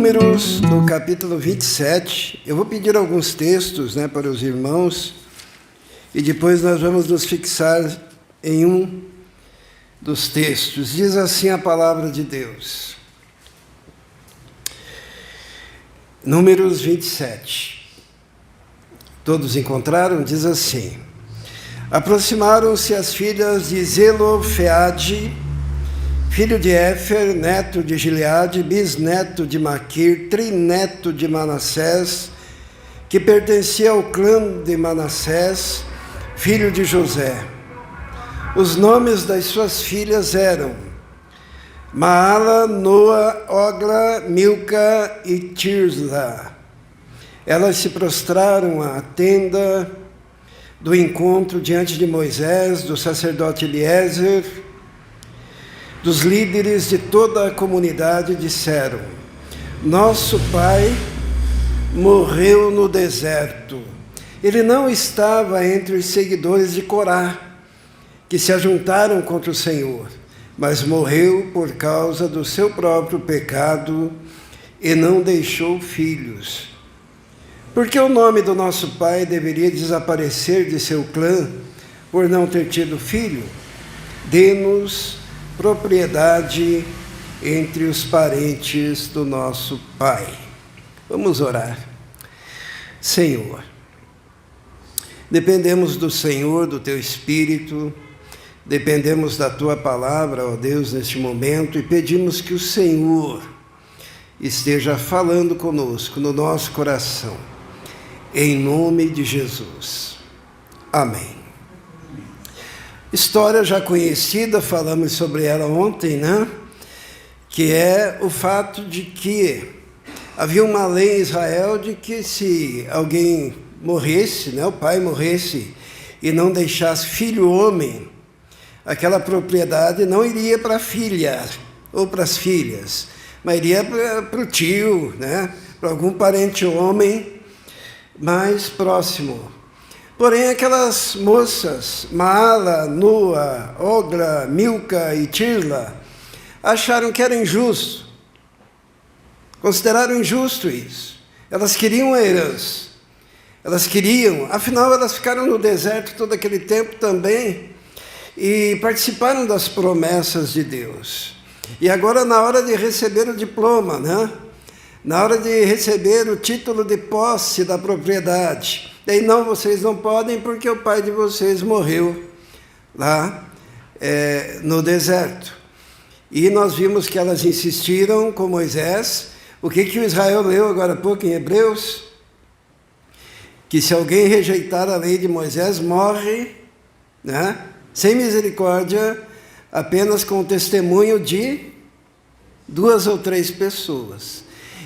Números, no capítulo 27, eu vou pedir alguns textos, para os irmãos, e depois nós vamos nos fixar em um dos textos. Diz assim a palavra de Deus. Números 27. Todos encontraram? Diz assim: aproximaram-se as filhas de Zelofeade, filho de Éfer, neto de Gileade, bisneto de Maquir, trineto de Manassés, que pertencia ao clã de Manassés, filho de José. Os nomes das suas filhas eram Maala, Noa, Ogla, Milca e Tirzá. Elas se prostraram à tenda do encontro diante de Moisés, do sacerdote Eliezer, dos líderes de toda a comunidade, disseram: nosso pai morreu no deserto. Ele não estava entre os seguidores de Corá, que se ajuntaram contra o Senhor, mas morreu por causa do seu próprio pecado e não deixou filhos. Por que o nome do nosso pai deveria desaparecer de seu clã por não ter tido filho? Dê-nos propriedade entre os parentes do nosso pai. Vamos orar. Senhor, dependemos do Senhor, do Teu Espírito, dependemos da Tua palavra, ó Deus, neste momento, e pedimos que o Senhor esteja falando conosco, no nosso coração, em nome de Jesus. Amém. História já conhecida, falamos sobre ela ontem, que é o fato de que havia uma lei em Israel de que se alguém morresse, o pai morresse e não deixasse filho homem, aquela propriedade não iria para a filha ou para as filhas, mas iria para o tio, para algum parente homem mais próximo. Porém, aquelas moças, Maala, Noa, Ogla, Milca e Tirzá, acharam que era injusto. Consideraram injusto isso. Elas queriam a herança. Afinal, elas ficaram no deserto todo aquele tempo também e participaram das promessas de Deus. E agora, na hora de receber o diploma, na hora de receber o título de posse da propriedade, daí não, vocês não podem porque o pai de vocês morreu lá no deserto. E nós vimos que elas insistiram com Moisés. O que o Israel leu agora há pouco em Hebreus? Que se alguém rejeitar a lei de Moisés, morre, sem misericórdia, apenas com o testemunho de 2 ou 3 pessoas.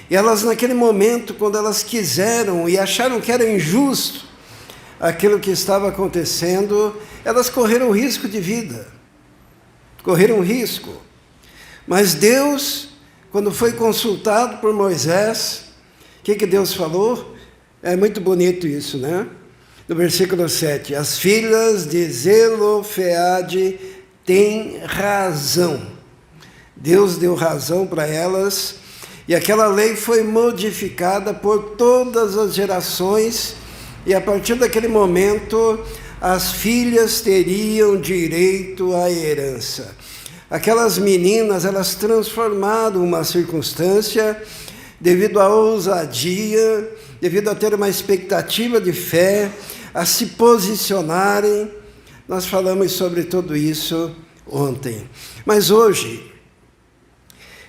E elas, naquele momento, quando elas quiseram e acharam que era injusto aquilo que estava acontecendo, elas correram risco de vida. Correram risco. Mas Deus, quando foi consultado por Moisés, o que Deus falou? É muito bonito isso, No versículo 7, as filhas de Zelofeade têm razão. Deus deu razão para elas. E aquela lei foi modificada por todas as gerações, e a partir daquele momento, as filhas teriam direito à herança. Aquelas meninas, elas transformaram uma circunstância, devido à ousadia, devido a ter uma expectativa de fé, a se posicionarem. Nós falamos sobre tudo isso ontem. Mas hoje,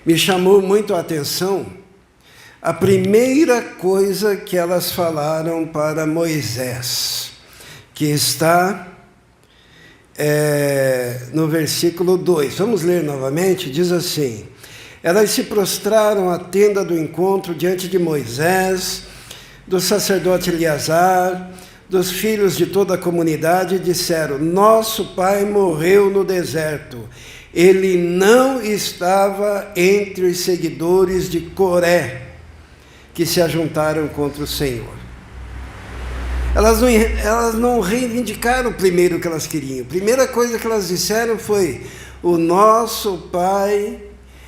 me chamou muito a atenção a primeira coisa que elas falaram para Moisés, que está no versículo 2. Vamos ler novamente, diz assim: elas se prostraram à tenda do encontro diante de Moisés, do sacerdote Eleazar, dos filhos de toda a comunidade, e disseram: nosso pai morreu no deserto. Ele não estava entre os seguidores de Coré, que se ajuntaram contra o Senhor. Elas não reivindicaram primeiro o que elas queriam. A primeira coisa que elas disseram foi: o nosso pai,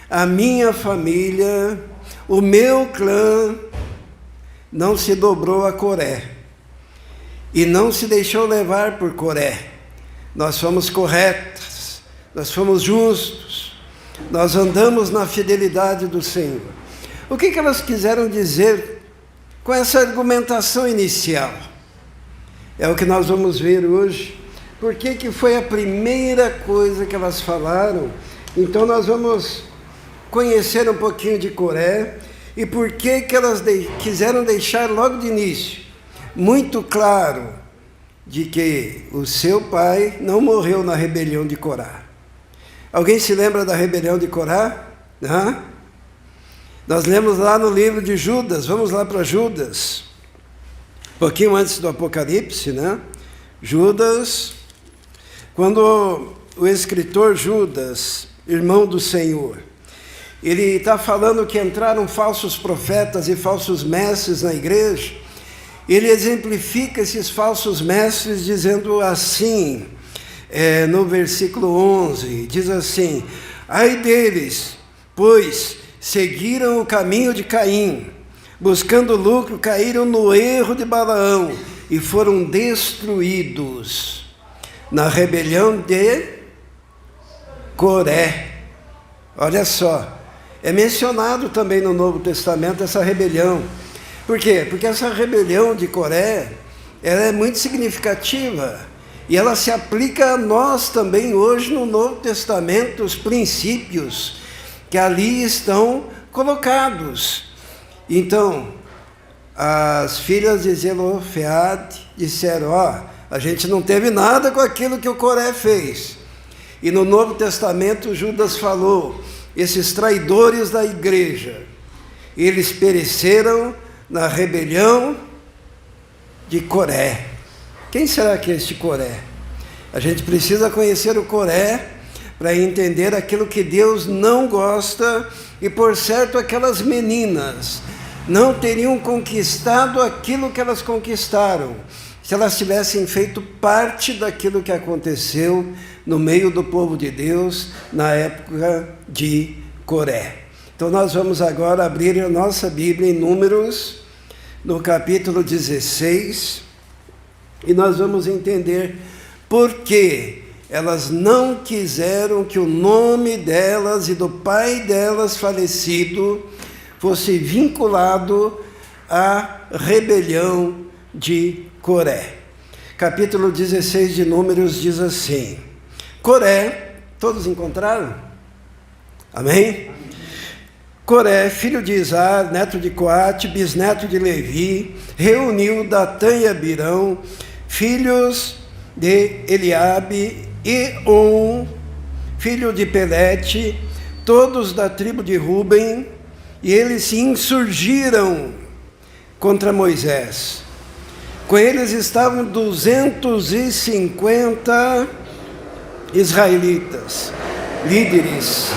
a minha família, o meu clã não se dobrou a Coré e não se deixou levar por Coré. Nós fomos corretos, nós fomos justos, nós andamos na fidelidade do Senhor. O que elas quiseram dizer com essa argumentação inicial? É o que nós vamos ver hoje. Por que foi a primeira coisa que elas falaram? Então nós vamos conhecer um pouquinho de Coré e por que elas quiseram deixar logo de início muito claro de que o seu pai não morreu na rebelião de Corá. Alguém se lembra da rebelião de Corá? Nós lemos lá no livro de Judas, vamos lá para Judas, um pouquinho antes do Apocalipse, Judas, quando o escritor Judas, irmão do Senhor, ele está falando que entraram falsos profetas e falsos mestres na igreja. Ele exemplifica esses falsos mestres dizendo assim, no versículo 11, diz assim: ai deles, pois seguiram o caminho de Caim, buscando lucro, caíram no erro de Balaão e foram destruídos na rebelião de Coré. Olha só, é mencionado também no Novo Testamento essa rebelião. Por quê? Porque essa rebelião de Coré, ela é muito significativa e ela se aplica a nós também hoje no Novo Testamento, os princípios que ali estão colocados. Então, as filhas de Zelofeade disseram: a gente não teve nada com aquilo que o Coré fez. E no Novo Testamento Judas falou: esses traidores da igreja, eles pereceram na rebelião de Coré. Quem será que é este Coré? A gente precisa conhecer o Coré para entender aquilo que Deus não gosta, e por certo aquelas meninas não teriam conquistado aquilo que elas conquistaram se elas tivessem feito parte daquilo que aconteceu no meio do povo de Deus na época de Coré. Então nós vamos agora abrir a nossa Bíblia em Números, no capítulo 16, e nós vamos entender por que elas não quiseram que o nome delas e do pai delas falecido fosse vinculado à rebelião de Coré. Capítulo 16 de Números diz assim: Coré, todos encontraram? Amém? Coré, filho de Izar, neto de Coate, bisneto de Levi, reuniu Datã e Abirão, filhos de Eliabe, e On, filho de Pelete, todos da tribo de Ruben, e eles se insurgiram contra Moisés. Com eles estavam 250 israelitas, líderes,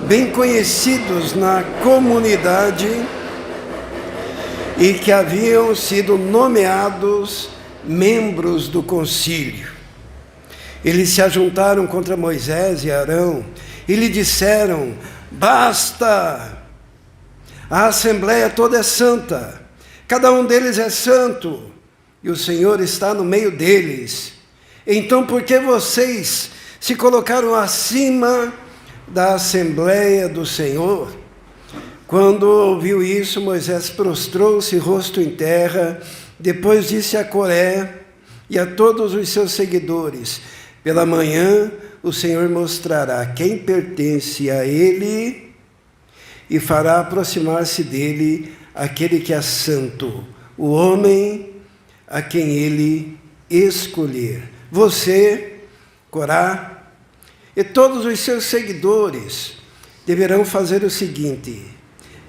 bem conhecidos na comunidade e que haviam sido nomeados membros do concílio. Eles se ajuntaram contra Moisés e Arão e lhe disseram: basta, a assembleia toda é santa, cada um deles é santo, e o Senhor está no meio deles. Então por que vocês se colocaram acima da assembleia do Senhor? Quando ouviu isso, Moisés prostrou-se rosto em terra, depois disse a Coré e a todos os seus seguidores: pela manhã o Senhor mostrará quem pertence a ele e fará aproximar-se dele aquele que é santo, o homem a quem ele escolher. Você, Corá, e todos os seus seguidores deverão fazer o seguinte: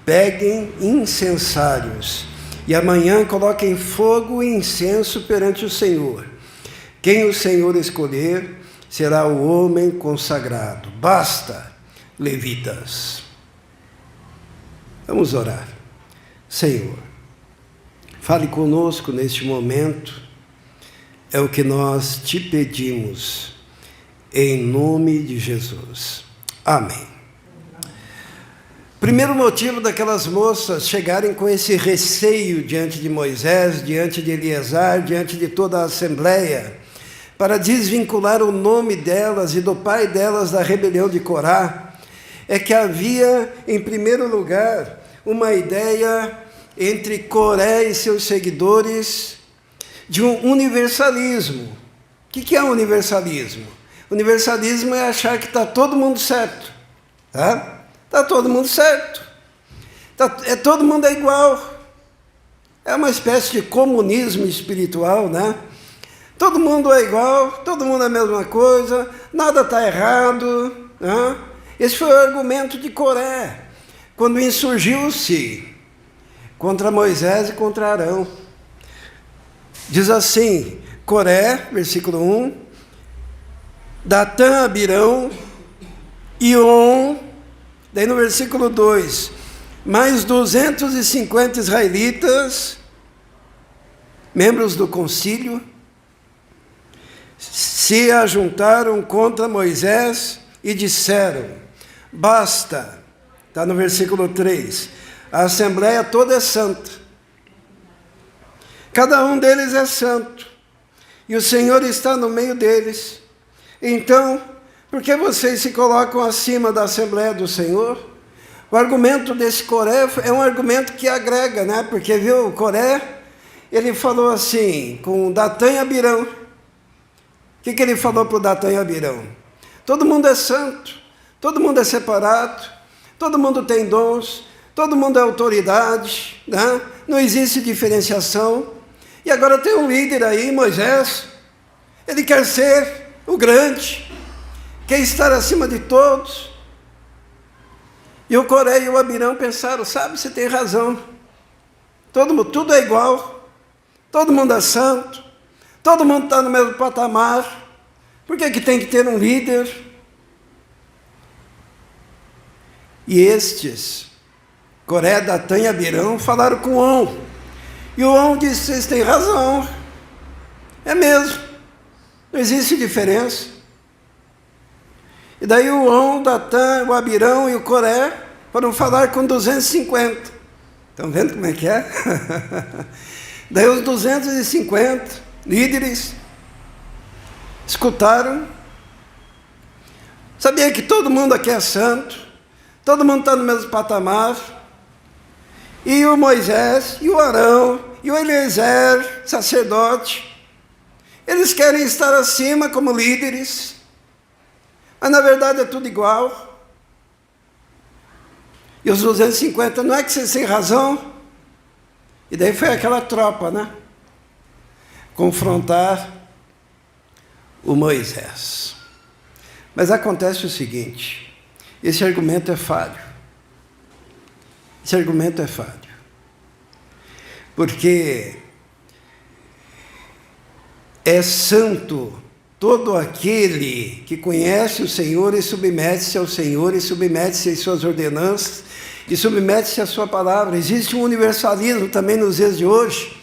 peguem incensários e amanhã coloquem fogo e incenso perante o Senhor. Quem o Senhor escolher será o homem consagrado. Basta, levitas. Vamos orar. Senhor, fale conosco neste momento, é o que nós te pedimos, em nome de Jesus. Amém. Primeiro motivo daquelas moças chegarem com esse receio diante de Moisés, diante de Eleazar, diante de toda a assembleia, para desvincular o nome delas e do pai delas da rebelião de Corá, é que havia, em primeiro lugar, uma ideia entre Coré e seus seguidores de um universalismo. O que é universalismo? Universalismo é achar que está todo mundo certo. Está todo mundo certo. Todo mundo é igual. É uma espécie de comunismo espiritual, né? Todo mundo é igual, todo mundo é a mesma coisa, nada está errado. Né? Esse foi o argumento de Coré, quando insurgiu-se contra Moisés e contra Arão. Diz assim, Coré, versículo 1, Datã, Abirão, e On, daí no versículo 2, mais 250 israelitas, membros do concílio, se ajuntaram contra Moisés e disseram, basta, está no versículo 3, a assembleia toda é santa, cada um deles é santo, e o Senhor está no meio deles, então, por que vocês se colocam acima da Assembleia do Senhor? O argumento desse Coré é um argumento que agrega, né? Porque, viu, o Coré, ele falou assim, com Datã e Abirão. O que ele falou para o Datã e Abirão? Todo mundo é santo, todo mundo é separado, todo mundo tem dons, todo mundo é autoridade, né? Não existe diferenciação. E agora tem um líder aí, Moisés, ele quer ser o grande, quer estar acima de todos. E o Coré e o Abirão pensaram, sabe, você tem razão. Tudo é igual, todo mundo é santo, todo mundo está no mesmo patamar. Por que tem que ter um líder? E estes, Coré, Datã e Abirão, falaram com On. E o On disse, vocês têm razão. É mesmo, não existe diferença. E daí o On, o Datã, o Abirão e o Coré foram falar com 250. Estão vendo como é que é? Daí os 250 líderes escutaram. Sabia que todo mundo aqui é santo, todo mundo está no mesmo patamar. E o Moisés, e o Arão, e o Eliezer, sacerdote, eles querem estar acima como líderes, mas na verdade é tudo igual. E os 250, não é que vocês têm razão? E daí foi aquela tropa, né? Confrontar o Moisés. Mas acontece o seguinte, esse argumento é falho. Esse argumento é falho. Porque é santo todo aquele que conhece o Senhor e submete-se ao Senhor, e submete-se às suas ordenanças, e submete-se à sua palavra. Existe um universalismo também nos dias de hoje,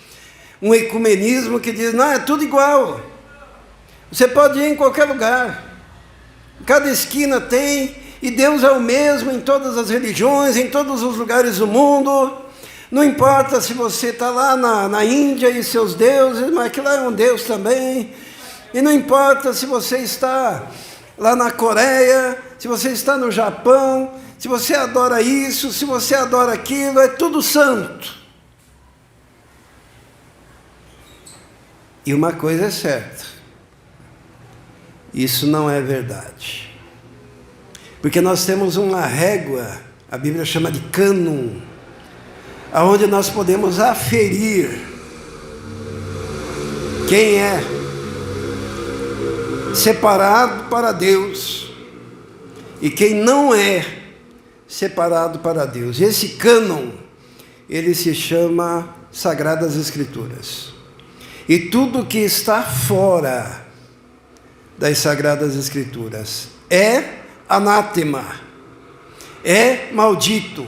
um ecumenismo que diz, não, é tudo igual. Você pode ir em qualquer lugar, cada esquina tem, e Deus é o mesmo em todas as religiões, em todos os lugares do mundo. Não importa se você está lá na Índia e seus deuses, mas aquilo é um Deus também. E não importa se você está lá na Coreia, se você está no Japão, se você adora isso, se você adora aquilo, é tudo santo. E uma coisa é certa, isso não é verdade. Porque nós temos uma régua, a Bíblia chama de cânon, aonde nós podemos aferir quem é separado para Deus e quem não é separado para Deus. Esse cânon, ele se chama Sagradas Escrituras. E tudo que está fora das Sagradas Escrituras é anátema, é maldito.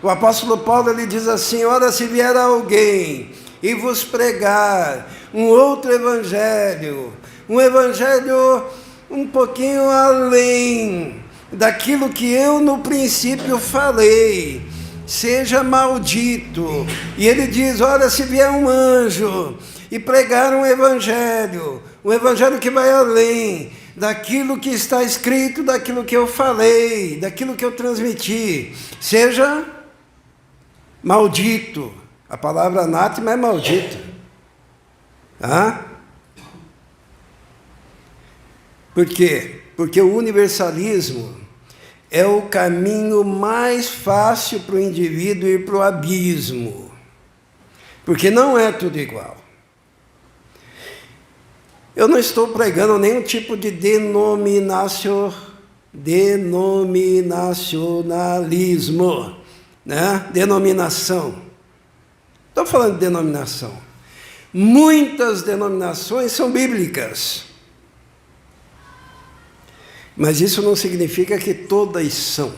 O apóstolo Paulo, ele diz assim, ora, se vier alguém e vos pregar um outro evangelho, um um pouquinho além daquilo que eu no princípio falei, seja maldito. E ele diz, olha, se vier um anjo e pregar um evangelho que vai além daquilo que está escrito, daquilo que eu falei, daquilo que eu transmiti, seja maldito. A palavra anátema é maldito. Por quê? Porque o universalismo é o caminho mais fácil para o indivíduo ir para o abismo. Porque não é tudo igual. Eu não estou pregando nenhum tipo de denominacionalismo, né? Denominação. Estou falando de denominação. Muitas denominações são bíblicas. Mas isso não significa que todas são.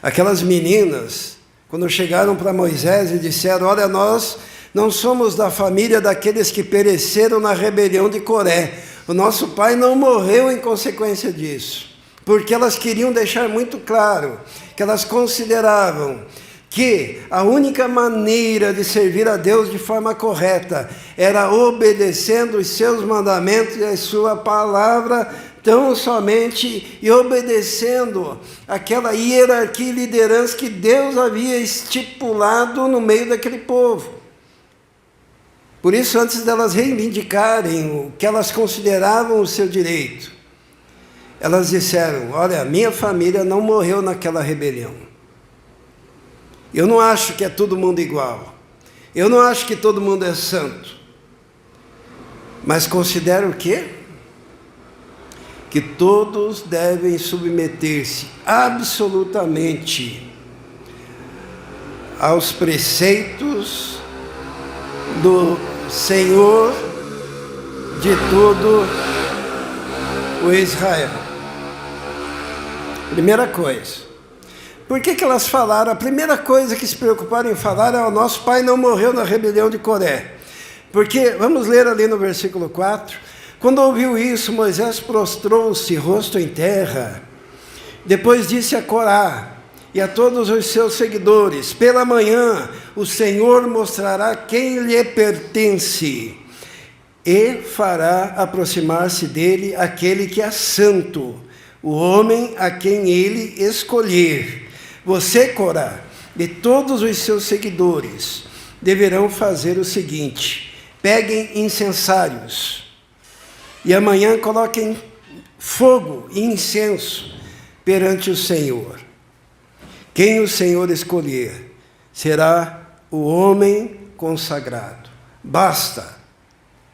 Aquelas meninas, quando chegaram para Moisés e disseram, olha, nós não somos da família daqueles que pereceram na rebelião de Coré. O nosso pai não morreu em consequência disso. Porque elas queriam deixar muito claro que elas consideravam que a única maneira de servir a Deus de forma correta era obedecendo os seus mandamentos e a sua palavra tão somente, e obedecendo aquela hierarquia e liderança que Deus havia estipulado no meio daquele povo. Por isso, antes delas reivindicarem o que elas consideravam o seu direito, elas disseram, olha, minha família não morreu naquela rebelião. Eu não acho que é todo mundo igual. Eu não acho que todo mundo é santo. Mas considero o quê? Que todos devem submeter-se absolutamente aos preceitos do Senhor de todo o Israel. Primeira coisa. Por que elas falaram? A primeira coisa que se preocuparam em falar é o nosso pai não morreu na rebelião de Coré. Porque, vamos ler ali no versículo 4, quando ouviu isso, Moisés prostrou-se, rosto em terra. Depois disse a Corá e a todos os seus seguidores, pela manhã o Senhor mostrará quem lhe pertence e fará aproximar-se dele aquele que é santo, o homem a quem ele escolher. Você, Corá, e todos os seus seguidores deverão fazer o seguinte: peguem incensários e amanhã coloquem fogo e incenso perante o Senhor. Quem o Senhor escolher será o homem consagrado. Basta,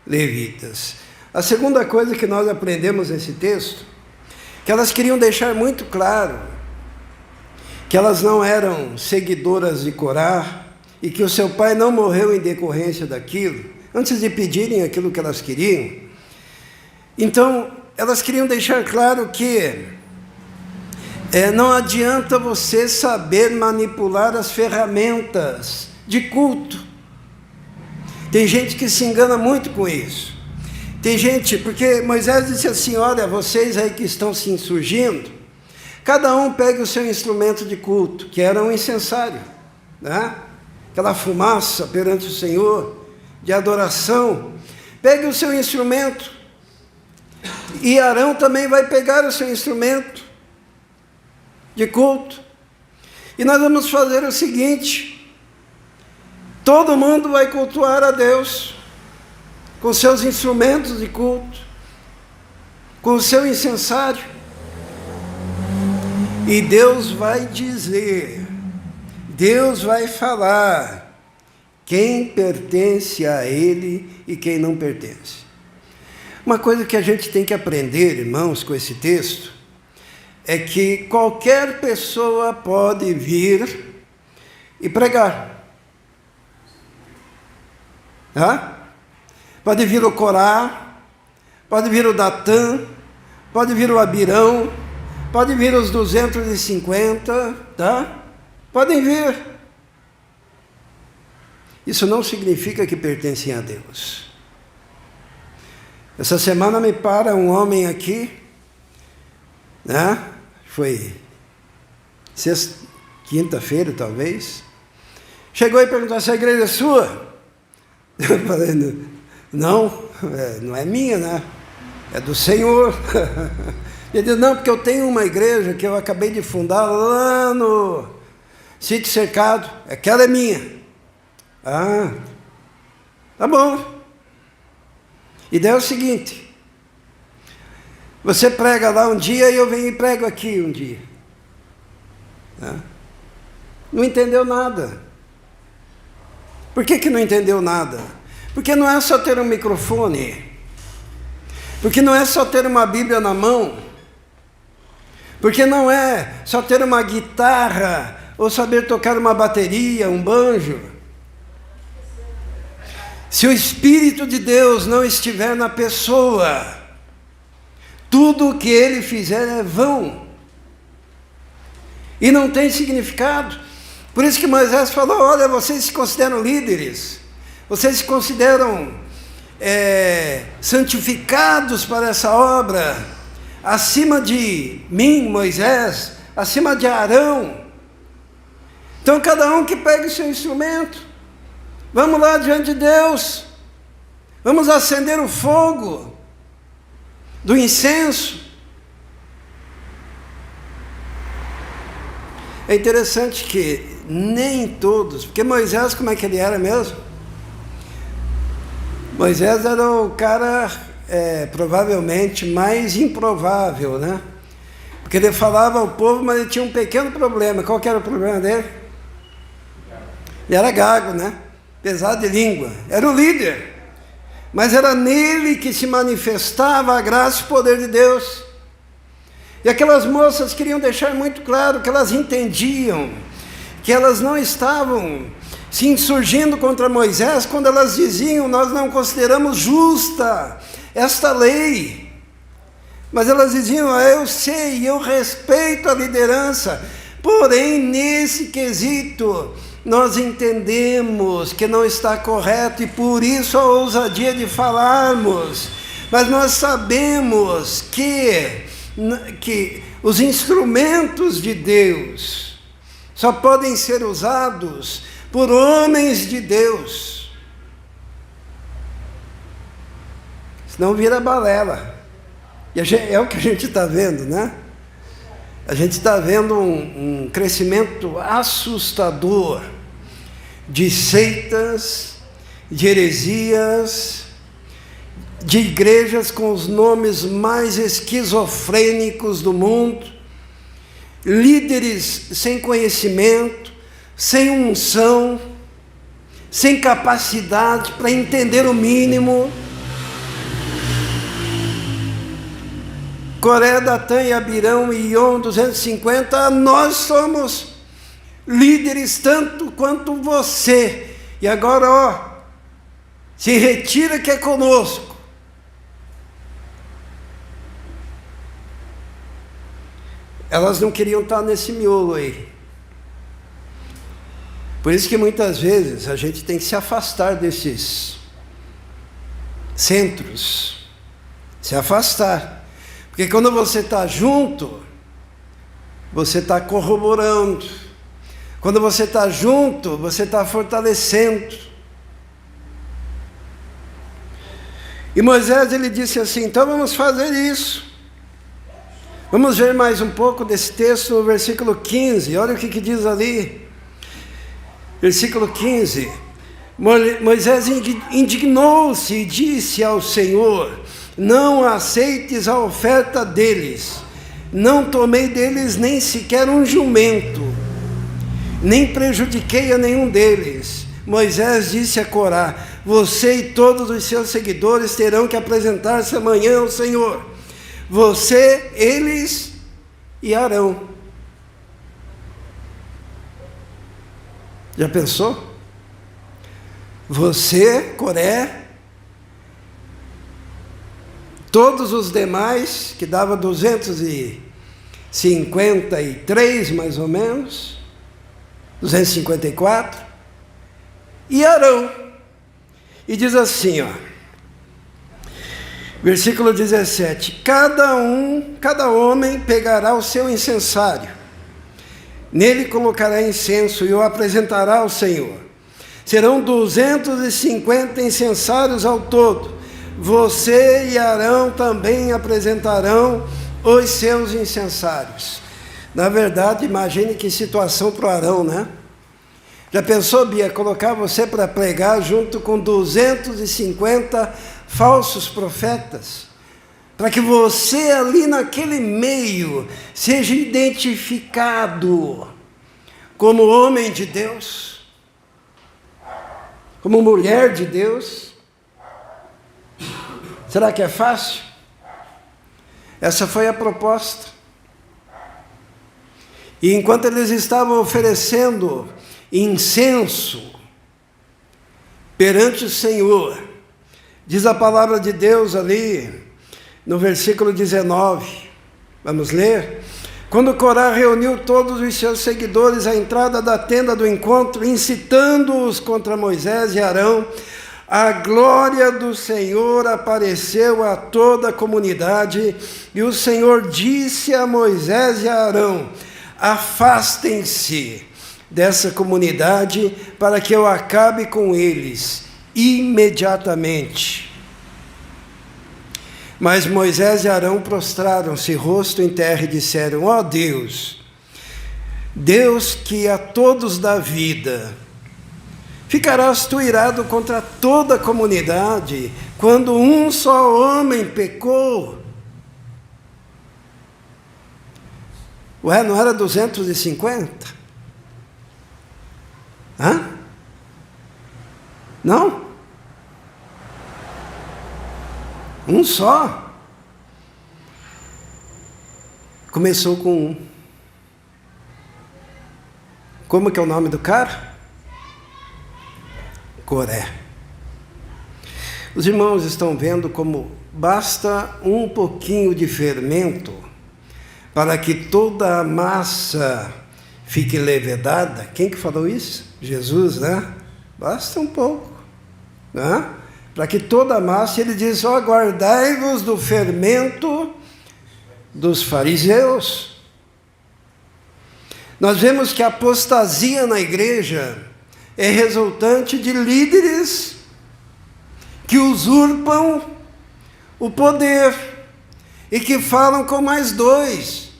levitas. A segunda coisa que nós aprendemos nesse texto, que elas queriam deixar muito claro que elas não eram seguidoras de Corá e que o seu pai não morreu em decorrência daquilo, antes de pedirem aquilo que elas queriam. Então, elas queriam deixar claro que não adianta você saber manipular as ferramentas de culto. Tem gente que se engana muito com isso. Tem gente, porque Moisés disse assim, olha, vocês aí que estão se insurgindo, cada um pegue o seu instrumento de culto, que era um incensário, né? Aquela fumaça perante o Senhor, de adoração. Pegue o seu instrumento, e Arão também vai pegar o seu instrumento de culto. E nós vamos fazer o seguinte, todo mundo vai cultuar a Deus, com seus instrumentos de culto, com o seu incensário. E Deus vai dizer, Deus vai falar quem pertence a Ele e quem não pertence. Uma coisa que a gente tem que aprender, irmãos, com esse texto, é que qualquer pessoa pode vir e pregar. Pode vir o Corá, pode vir o Datã, pode vir o Abirão, pode vir os 250, tá? Podem vir. Isso não significa que pertencem a Deus. Essa semana me para um homem aqui, né? Foi quinta-feira, talvez. Chegou e perguntou: essa igreja é sua? Eu falei: não, não é minha, né? É do Senhor. Ele disse: não, porque eu tenho uma igreja que eu acabei de fundar lá no Sítio Cercado, aquela é minha. Ah, tá bom. E daí é o seguinte: você prega lá um dia e eu venho e prego aqui um dia. Não entendeu nada. Por que não entendeu nada? Porque não é só ter um microfone, porque não é só ter uma Bíblia na mão, porque não é só ter uma guitarra ou saber tocar uma bateria, um banjo. Se o Espírito de Deus não estiver na pessoa, tudo o que ele fizer é vão e não tem significado. Por isso que Moisés falou: olha, vocês se consideram líderes, vocês se consideram santificados para essa obra, acima de mim, Moisés, acima de Arão. Então cada um que pegue o seu instrumento, vamos lá diante de Deus, vamos acender o fogo do incenso. É interessante que nem todos, porque Moisés, como é que ele era mesmo? Moisés era o cara provavelmente mais improvável, né? Porque ele falava ao povo, mas ele tinha um pequeno problema. Qual que era o problema dele? Ele era gago, né? Pesado de língua. Era o líder. Mas era nele que se manifestava a graça e o poder de Deus. E aquelas moças queriam deixar muito claro que elas entendiam, que elas não estavam se insurgindo contra Moisés quando elas diziam: nós não consideramos justa esta lei. Mas elas diziam: eu sei, eu respeito a liderança, porém nesse quesito nós entendemos que não está correto e por isso a ousadia de falarmos. Mas nós sabemos que os instrumentos de Deus só podem ser usados por homens de Deus, senão vira balela. E é o que a gente está vendo, né? A gente está vendo um crescimento assustador de seitas, de heresias, de igrejas com os nomes mais esquizofrênicos do mundo, líderes sem conhecimento, sem unção, sem capacidade para entender o mínimo. Coré, Datã e Abirão e Ion 250, nós somos líderes tanto quanto você. E agora, se retira que é conosco. Elas não queriam estar nesse miolo aí. Por isso que muitas vezes a gente tem que se afastar desses centros. Se afastar. Porque quando você está junto, você está corroborando. Quando você está junto, você está fortalecendo. E Moisés, ele disse assim: então vamos fazer isso. Vamos ver mais um pouco desse texto no versículo 15. Olha o que diz ali. Versículo 15. Moisés indignou-se e disse ao Senhor: não aceites a oferta deles, não tomei deles nem sequer um jumento, nem prejudiquei a nenhum deles. Moisés disse a Corá: você e todos os seus seguidores terão que apresentar-se amanhã ao Senhor. Você, eles e Arão. Já pensou? Você, Coré, todos os demais, que dava 253 mais ou menos, 254, e Arão. E diz assim, ó: Versículo 17: cada homem pegará o seu incensário, nele colocará incenso e o apresentará ao Senhor. Serão 250 incensários ao todo. Você e Arão também apresentarão os seus incensários. Na verdade, imagine que situação para o Arão, né? Já pensou, Bia, colocar você para pregar junto com 250 falsos profetas? Para que você ali naquele meio seja identificado como homem de Deus, como mulher de Deus. Será que é fácil? Essa foi a proposta. E enquanto eles estavam oferecendo incenso perante o Senhor, diz a palavra de Deus ali no versículo 19, vamos ler: quando Corá reuniu todos os seus seguidores à entrada da tenda do encontro, incitando-os contra Moisés e Arão, a glória do Senhor apareceu a toda a comunidade, e o Senhor disse a Moisés e a Arão: afastem-se dessa comunidade para que eu acabe com eles imediatamente. Mas Moisés e Arão prostraram-se rosto em terra e disseram: ó Deus, Deus que a todos dá vida, ficarás tu irado contra toda a comunidade quando um só homem pecou? Ué, não era 250? Hã? Não? Um só? Começou com um. Como que é o nome do cara? Coré. Os irmãos estão vendo como basta um pouquinho de fermento para que toda a massa fique levedada. Quem que falou isso? Jesus, né? Basta um pouco, né? Para que toda a massa, ele diz: ó, guardai-vos do fermento dos fariseus. Nós vemos que a apostasia na igreja é resultante de líderes que usurpam o poder e que falam com mais dois,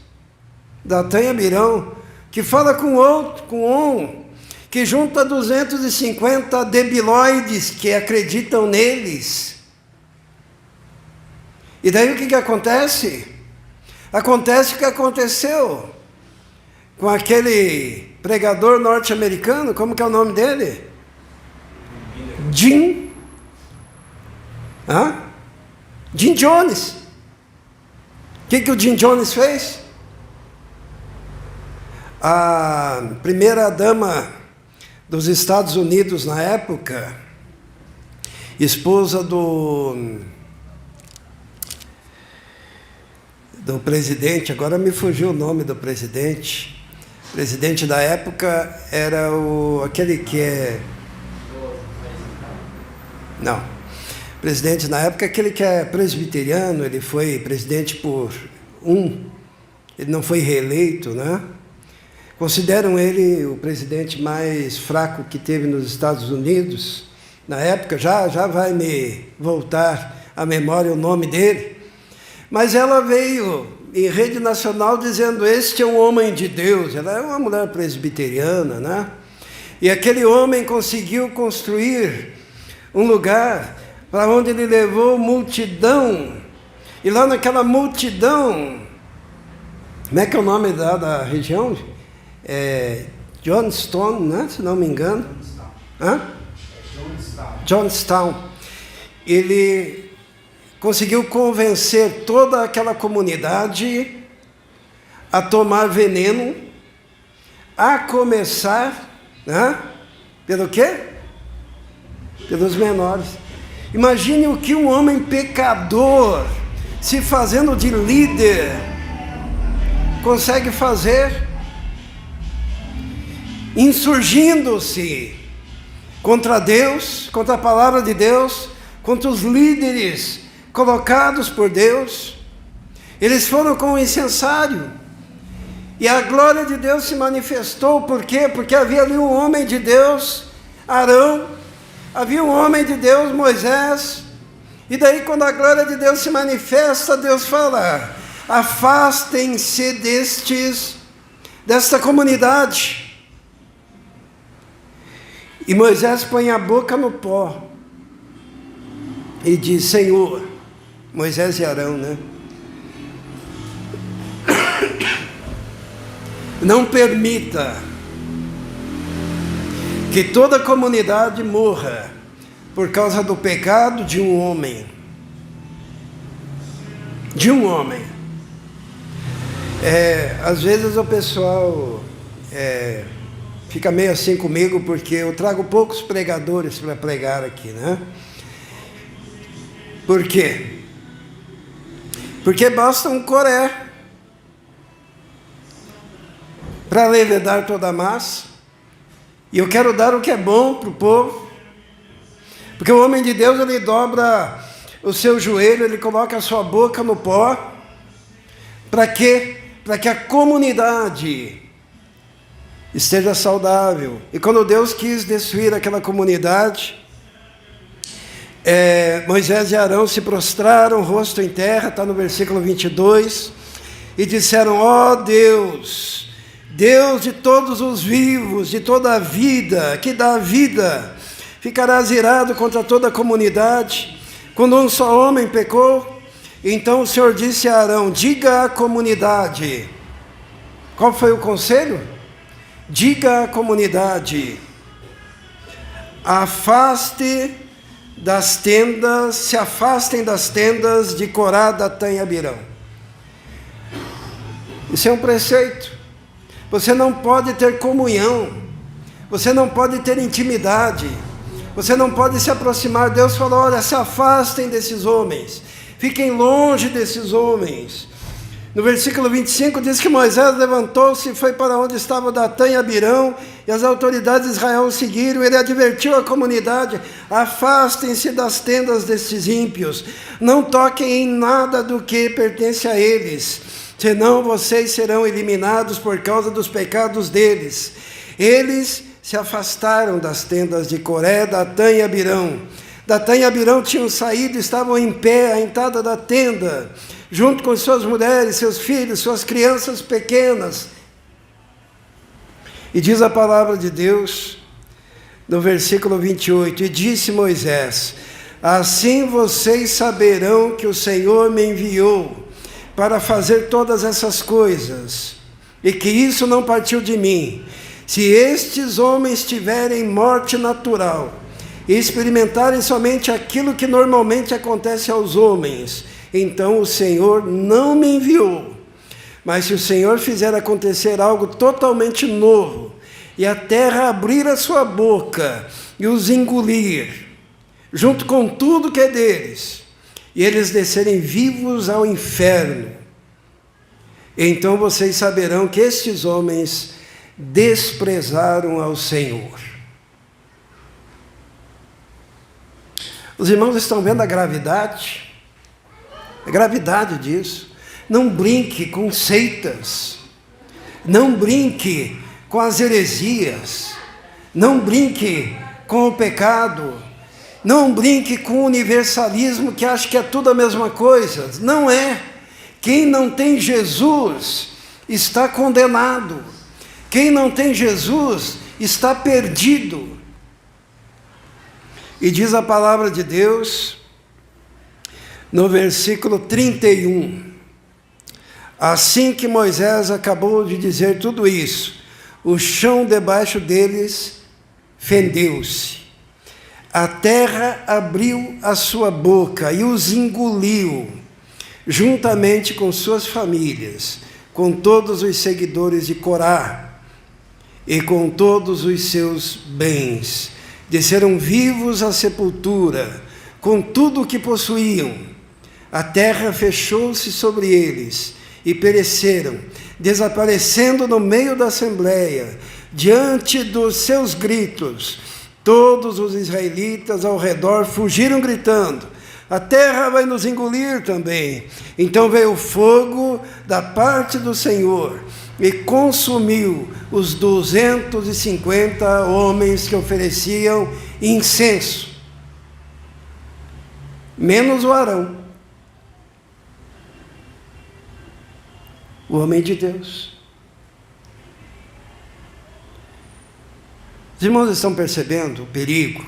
Datã e Abirão, que fala com outro, com um, que junta 250 debilóides que acreditam neles. E daí o que acontece? Acontece o que aconteceu com aquele pregador norte-americano, como que é o nome dele? Jim Jones. O que o Jim Jones fez? A primeira dama dos Estados Unidos na época, esposa do presidente, agora me fugiu o nome do presidente. O presidente da época era aquele que é... Não. O presidente na época é aquele que é presbiteriano, ele foi presidente ele não foi reeleito, né? Consideram ele o presidente mais fraco que teve nos Estados Unidos. Na época, já vai me voltar à memória o nome dele. Mas ela veio em rede nacional dizendo: este é um homem de Deus. Ela é uma mulher presbiteriana, né? E aquele homem conseguiu construir um lugar para onde ele levou multidão. E lá naquela multidão, como é que é o nome da região? Johnstown, né? Se não me engano. Johnstown. Ele conseguiu convencer toda aquela comunidade a tomar veneno, a começar, né? Pelo quê? Pelos menores. Imagine o que um homem pecador, se fazendo de líder, consegue fazer, insurgindo-se contra Deus, contra a palavra de Deus, contra os líderes, colocados por Deus. Eles foram com o incensário. E a glória de Deus se manifestou. Por quê? Porque havia ali um homem de Deus, Arão. Havia um homem de Deus, Moisés. E daí quando a glória de Deus se manifesta, Deus fala: afastem-se desta comunidade. E Moisés põe a boca no pó e diz: Senhor, Moisés e Arão, né? Não permita que toda a comunidade morra por causa do pecado de um homem. De um homem. Às vezes o pessoal fica meio assim comigo, porque eu trago poucos pregadores para pregar aqui, né? Por quê? Porque basta um Coré para levedar toda a massa. E eu quero dar o que é bom para o povo. Porque o homem de Deus, ele dobra o seu joelho, ele coloca a sua boca no pó. Para quê? Para que a comunidade esteja saudável. E quando Deus quis destruir aquela comunidade, Moisés e Arão se prostraram, rosto em terra, está no versículo 22, e disseram: ó Deus, Deus de todos os vivos, de toda a vida, que dá a vida, ficarás irado contra toda a comunidade, quando um só homem pecou? Então o Senhor disse a Arão: diga à comunidade. Qual foi o conselho? Diga à comunidade: se afastem das tendas de Corá, Datã e Abirão. Isso é um preceito. Você não pode ter comunhão, você não pode ter intimidade, você não pode se aproximar. Deus falou: olha, se afastem desses homens, fiquem longe desses homens. No versículo 25 diz que Moisés levantou-se e foi para onde estava Datã e Abirão, e as autoridades de Israel o seguiram. Ele advertiu a comunidade: afastem-se das tendas destes ímpios, não toquem em nada do que pertence a eles, senão vocês serão eliminados por causa dos pecados deles. Eles se afastaram das tendas de Coré, Datã e Abirão. Datã e Abirão tinham saído, estavam em pé à entrada da tenda, junto com suas mulheres, seus filhos, suas crianças pequenas. E diz a palavra de Deus, no versículo 28, e disse Moisés: assim vocês saberão que o Senhor me enviou para fazer todas essas coisas, e que isso não partiu de mim. Se estes homens tiverem morte natural, e experimentarem somente aquilo que normalmente acontece aos homens, então o Senhor não me enviou. Mas se o Senhor fizer acontecer algo totalmente novo, e a terra abrir a sua boca e os engolir, junto com tudo que é deles, e eles descerem vivos ao inferno, então vocês saberão que estes homens desprezaram ao Senhor. Os irmãos estão vendo a gravidade disso. Não brinque com seitas, não brinque com as heresias, não brinque com o pecado, não brinque com o universalismo que acha que é tudo a mesma coisa. Não é. Quem não tem Jesus está condenado. Quem não tem Jesus está perdido. E diz a palavra de Deus, no versículo 31, assim que Moisés acabou de dizer tudo isso, o chão debaixo deles fendeu-se. A terra abriu a sua boca e os engoliu, juntamente com suas famílias, com todos os seguidores de Corá e com todos os seus bens. Desceram vivos à sepultura, com tudo o que possuíam. A terra fechou-se sobre eles e pereceram, desaparecendo no meio da assembleia, diante dos seus gritos. Todos os israelitas ao redor fugiram gritando: a terra vai nos engolir também. Então veio o fogo da parte do Senhor e consumiu os 250 homens que ofereciam incenso, menos o Arão, o homem de Deus. Os irmãos estão percebendo o perigo?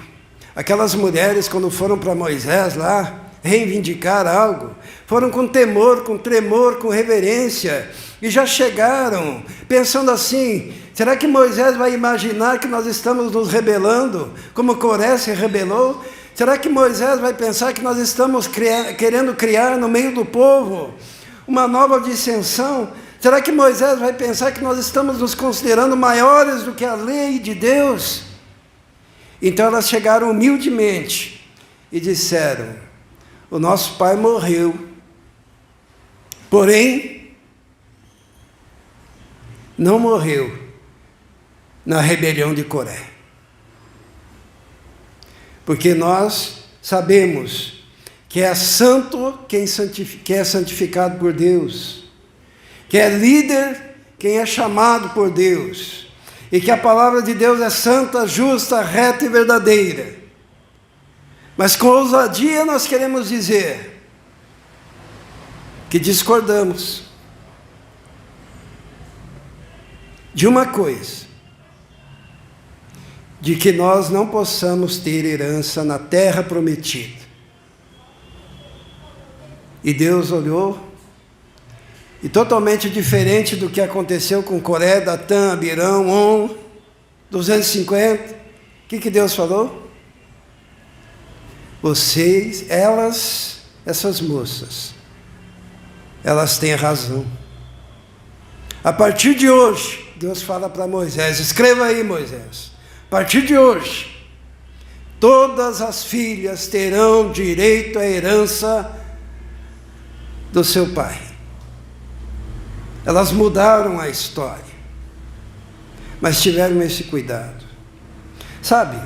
Aquelas mulheres, quando foram para Moisés lá, reivindicar algo, foram com temor, com tremor, com reverência, e já chegaram pensando assim: será que Moisés vai imaginar que nós estamos nos rebelando, como Coré se rebelou? Será que Moisés vai pensar que nós estamos querendo criar no meio do povo uma nova dissensão? Será que Moisés vai pensar que nós estamos nos considerando maiores do que a lei de Deus? Então elas chegaram humildemente e disseram: o nosso pai morreu, porém não morreu na rebelião de Coré. Porque nós sabemos que é santo quem é santificado por Deus, que é líder quem é chamado por Deus, e que a palavra de Deus é santa, justa, reta e verdadeira. Mas com ousadia nós queremos dizer que discordamos de uma coisa: de que nós não possamos ter herança na terra prometida. E Deus olhou, e totalmente diferente do que aconteceu com Coré, Datã, Abirão, On, 250, o que Deus falou? Vocês, essas moças, elas têm razão. A partir de hoje, Deus fala para Moisés, escreva aí, Moisés, a partir de hoje, todas as filhas terão direito à herança do seu pai. Elas mudaram a história, mas tiveram esse cuidado. Sabe,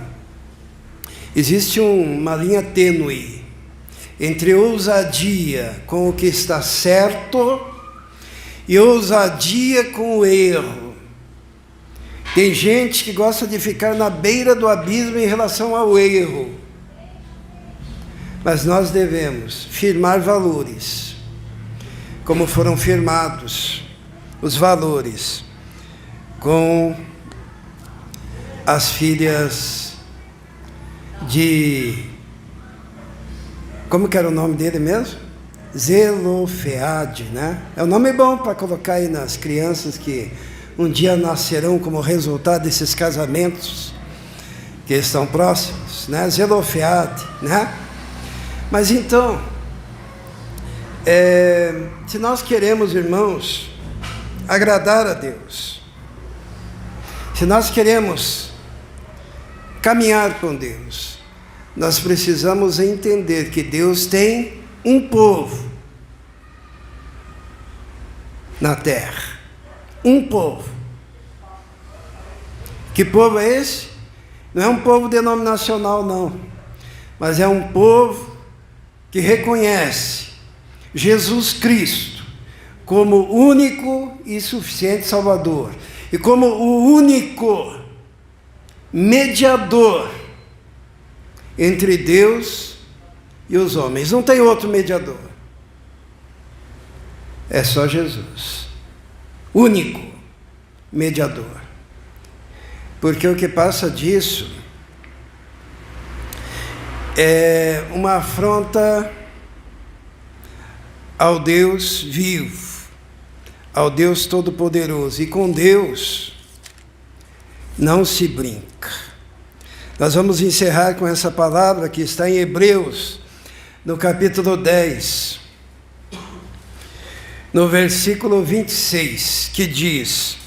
existe uma linha tênue entre ousadia com o que está certo e ousadia com o erro. Tem gente que gosta de ficar na beira do abismo em relação ao erro, mas nós devemos firmar valores, como foram firmados os valores com as filhas de... como que era o nome dele mesmo? Zelofeade, né? É um nome bom para colocar aí nas crianças que um dia nascerão como resultado desses casamentos que estão próximos, né? Zelofeade, né? Mas então, se nós queremos, irmãos, agradar a Deus, se nós queremos caminhar com Deus, nós precisamos entender que Deus tem um povo na terra. Um povo. Que povo é esse? Não é um povo denominacional, não, mas é um povo que reconhece Jesus Cristo como único e suficiente Salvador, e como o único mediador entre Deus e os homens. Não tem outro mediador, é só Jesus, único mediador. Porque o que passa disso é uma afronta ao Deus vivo, ao Deus Todo-Poderoso. E com Deus não se brinca. Nós vamos encerrar com essa palavra que está em Hebreus, no capítulo 10, no versículo 26, que diz: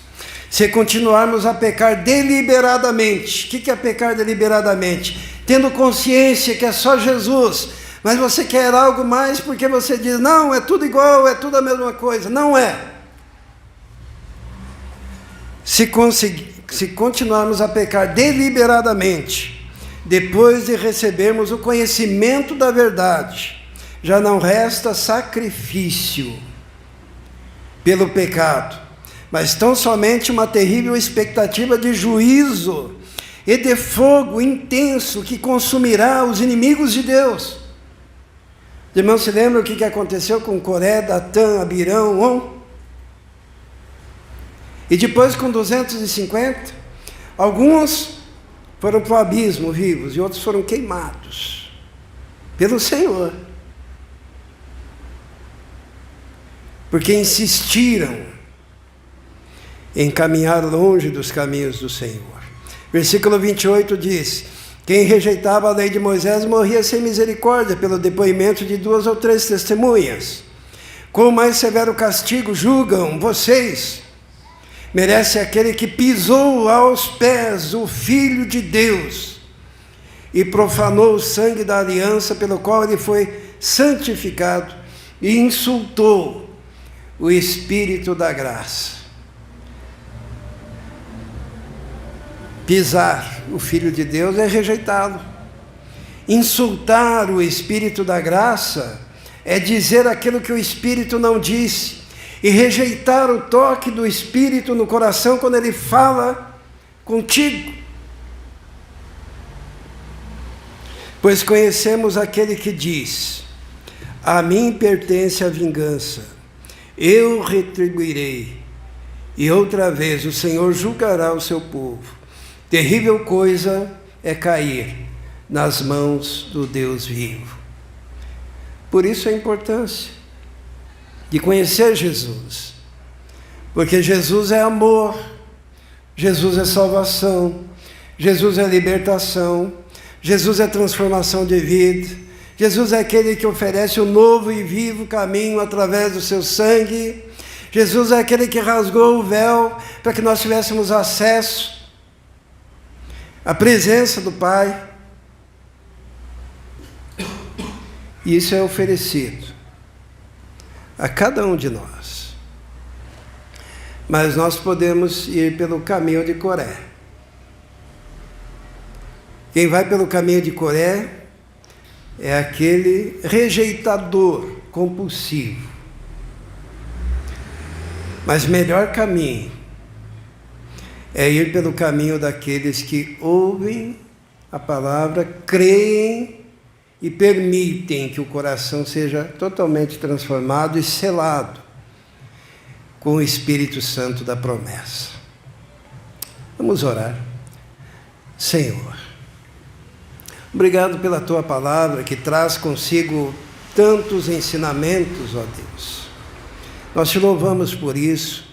se continuarmos a pecar deliberadamente. O que é pecar deliberadamente? Tendo consciência que é só Jesus, mas você quer algo mais porque você diz, não, é tudo igual, é tudo a mesma coisa. Não é. Se continuarmos a pecar deliberadamente, depois de recebermos o conhecimento da verdade, já não resta sacrifício pelo pecado, mas tão somente uma terrível expectativa de juízo e de fogo intenso que consumirá os inimigos de Deus. Os irmãos se lembram o que aconteceu com Coré, Datã, Abirão, On? E depois com 250, alguns foram para o abismo vivos e outros foram queimados pelo Senhor, porque insistiram em caminhar longe dos caminhos do Senhor. Versículo 28 diz: quem rejeitava a lei de Moisés morria sem misericórdia pelo depoimento de 2 ou 3 testemunhas. Com mais severo castigo julgam vocês, merece aquele que pisou aos pés o Filho de Deus e profanou o sangue da aliança pelo qual ele foi santificado e insultou o Espírito da graça. Pisar o Filho de Deus é rejeitá-lo. Insultar o Espírito da graça é dizer aquilo que o Espírito não disse e rejeitar o toque do Espírito no coração quando ele fala contigo. Pois conhecemos aquele que diz: a mim pertence a vingança, eu retribuirei, e outra vez o Senhor julgará o seu povo. Terrível coisa é cair nas mãos do Deus vivo. Por isso a importância de conhecer Jesus, porque Jesus é amor, Jesus é salvação, Jesus é libertação, Jesus é transformação de vida, Jesus é aquele que oferece um novo e vivo caminho através do seu sangue, Jesus é aquele que rasgou o véu para que nós tivéssemos acesso à presença do Pai. E isso é oferecido a cada um de nós. Mas nós podemos ir pelo caminho de Coré. Quem vai pelo caminho de Coré é aquele rejeitador compulsivo. Mas melhor caminho é ir pelo caminho daqueles que ouvem a palavra, creem e permitem que o coração seja totalmente transformado e selado com o Espírito Santo da promessa. Vamos orar. Senhor, obrigado pela Tua palavra que traz consigo tantos ensinamentos, ó Deus. Nós te louvamos por isso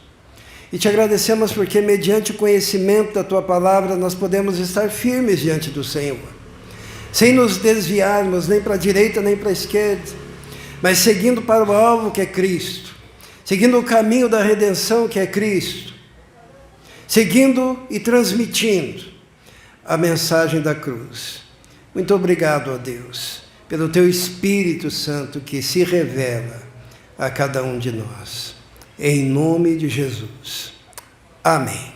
e te agradecemos porque mediante o conhecimento da Tua palavra nós podemos estar firmes diante do Senhor, sem nos desviarmos nem para a direita nem para a esquerda, mas seguindo para o alvo que é Cristo, seguindo o caminho da redenção que é Cristo, seguindo e transmitindo a mensagem da cruz. Muito obrigado, ó Deus, pelo Teu Espírito Santo que se revela a cada um de nós. Em nome de Jesus. Amém.